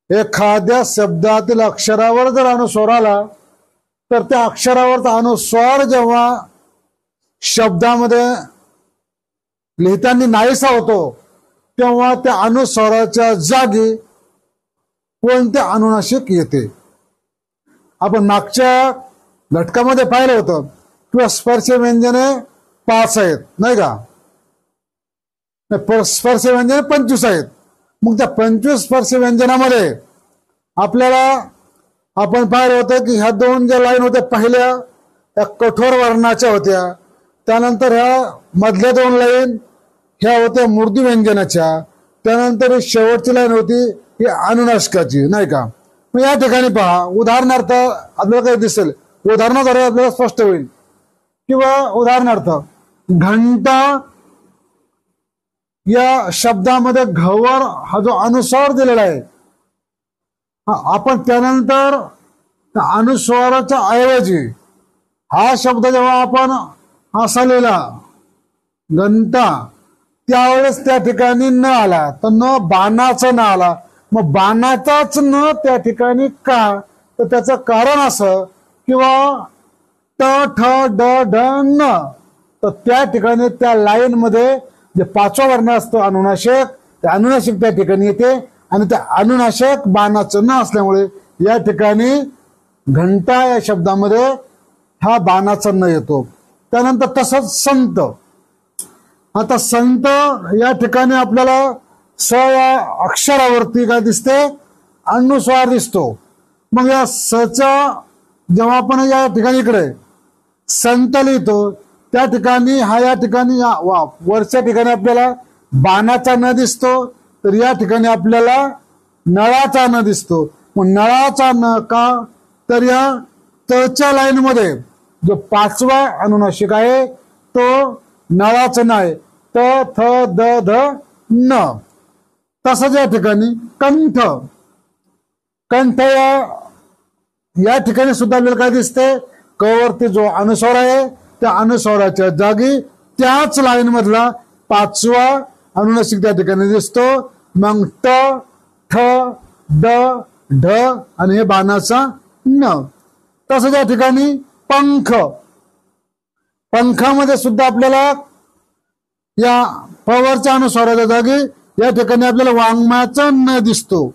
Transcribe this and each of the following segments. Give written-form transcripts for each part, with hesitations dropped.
एखाद्या शब्दातील अक्षरावर जर अनुस्वार आला तर त्या अक्षरावरचा अनुस्वार जेव्हा शब्दामध्ये लिहिताना नाहीसा होतो तेव्हा त्या अनुस्वाराच्या जागी कोणते अनुनासिक येते. आपण मागच्या घटकामध्ये पाहिलं होतं किंवा स्पर्श व्यंजने 5 आहेत नाही का, स्पर्श व्यंजने 25 आहेत. मग त्या 25 स्पर्श व्यंजनामध्ये आपल्याला आपण पाहिलं होतं की ह्या 2 ज्या लाईन होत्या पहिल्या त्या कठोर वर्णाच्या होत्या, त्यानंतर ह्या मधल्या 2 लाईन ह्या होत्या मृदू व्यंजनाच्या, त्यानंतर शेवटची लाईन होती ही अनुनासिकाची नाही का. मग या ठिकाणी पहा उदाहरणार्थ आपल्याला काय दिसेल, उदाहरणाद्वारे आपल्याला स्पष्ट होईल. किंवा उदाहरणार्थ घंटा या शब्दामध्ये घवर हा जो अनुस्वार दिलेला आहे, आपण त्यानंतर अनुस्वाराच्या ऐवजी हा शब्द जेव्हा आपण असा लिहिला घंटा, त्यावेळेस त्या ठिकाणी न आला तर न बाणाचा न आला. मग बाणाचाच न त्या ठिकाणी का, तर त्याचं कारण असं किंवा ट ठ ड ढ न, तर त्या ठिकाणी त्या लाईन मध्ये जे 5वा वर्ण असतो अनुनासिक, त्या अनुनासिक त्या ठिकाणी येते आणि त्या अनुनासिक बाणाचं न असल्यामुळे या ठिकाणी घंटा या शब्दामध्ये हा बाणाचा न येतो. त्यानंतर तसंच संत. आता संत या ठिकाणी आपल्याला स या अक्षरावरती काय दिसते, अनुस्वार दिसतो. मग या सचा जेव्हा आपण या ठिकाणी इकडे संत लिहितो त्या ठिकाणी हा या ठिकाणी वरच्या ठिकाणी आपल्याला बाणाचा न दिसतो, तर या ठिकाणी आपल्याला नळाचा न दिसतो. मग नळाचा न का, तर या तच्या लाईन मध्ये जो 5वा अनुनासिक आहे तो नळाचं नाही, त थ द ध न. तसंच या ठिकाणी कंठ. कंठ या ठिकाणी सुद्धा आपल्याला काय दिसते, क वरती जो अनुस्वार आहे त्या अनुस्वाराच्या जागी त्याच लाईन मधला 5वा अनुनासिक त्या ठिकाणी दिसतो. मग ट ठ ड ढ आणि हे बाणाचा न. तसंच या ठिकाणी पंख. पंखामध्ये सुद्धा आपल्याला या पवरच्या अनुस्वाराच्या जागी या ठिकाणी आपल्याला वाङ्मयाचा न दिसतो,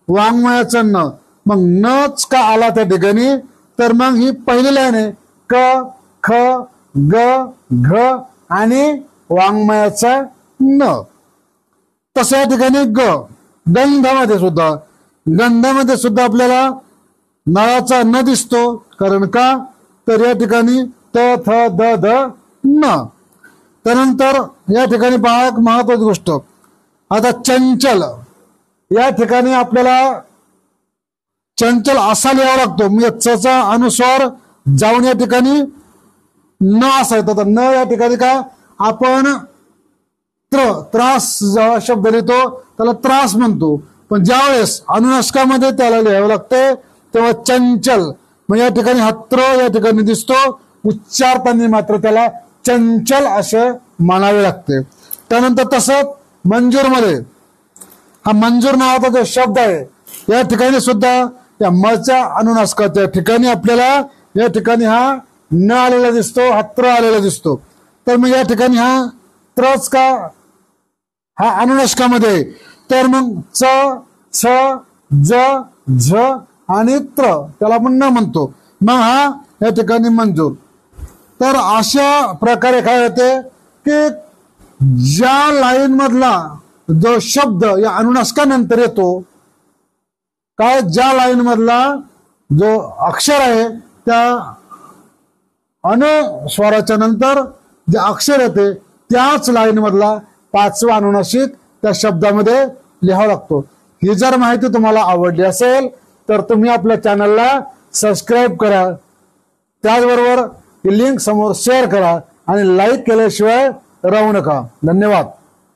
वाङ्मयाचा न. मग नच का आला त्या ठिकाणी, तर मग ही पहिली लाईन आहे क ख ग घ आणि वाङ्मयाचा न. तसं या ठिकाणी ग. गंधामध्ये सुद्धा आपल्याला नळाचा न दिसतो, कारण का, तर या ठिकाणी त थ द ध न. त्यानंतर या ठिकाणी पहा एक महत्वाची गोष्ट, आता चंचल. या ठिकाणी आपल्याला चंचल असा लिहावा लागतो, म्हणजे चचा अनुस्वार जाऊन या ठिकाणी न असा येतो. तर न या ठिकाणी का आपण त्रास जेव्हा शब्द लिहितो त्याला त्रास म्हणतो, पण ज्यावेळेस अनुनासिकामध्ये त्याला लिहावं लागते तेव्हा चंचल. मग या ठिकाणी हत्र या ठिकाणी दिसतो, उच्चारताना मात्र त्याला चंचल असे म्हणावे लागते. त्यानंतर तसंच मंजूर मध्ये हा मंजूर नावाचा जो शब्द आहे या ठिकाणी सुद्धा या मच्या अनुनासिकाच्या ठिकाणी आपल्याला या ठिकाणी हा न आलेला दिसतो, हा त्र आलेला दिसतो. तर मग या ठिकाणी हा त्रच का हा अनुनासिकामध्ये, तर मग च छ ज झ आणि त्र त्याला आपण न म्हणतो, मग हा या ठिकाणी मंजूर. तर अशा प्रकारे काय होते की ज्या लाईन मधला जो शब्द या अनुनासिकानंतर येतो, काय ज्या लाईन मधला जो अक्षर आहे त्या अनुस्वाराच्या नंतर जे अक्षर येते त्याच लाईन मधला 5वा अनुनासिक त्या शब्दामध्ये लिहावा लागतो. ही जर माहिती तुम्हाला आवडली असेल तर तुम्ही आपल्या चॅनलला सबस्क्राईब करा, त्याचबरोबर ही लिंक समोर शेअर करा आणि लाईक केल्याशिवाय राहू नका. धन्यवाद.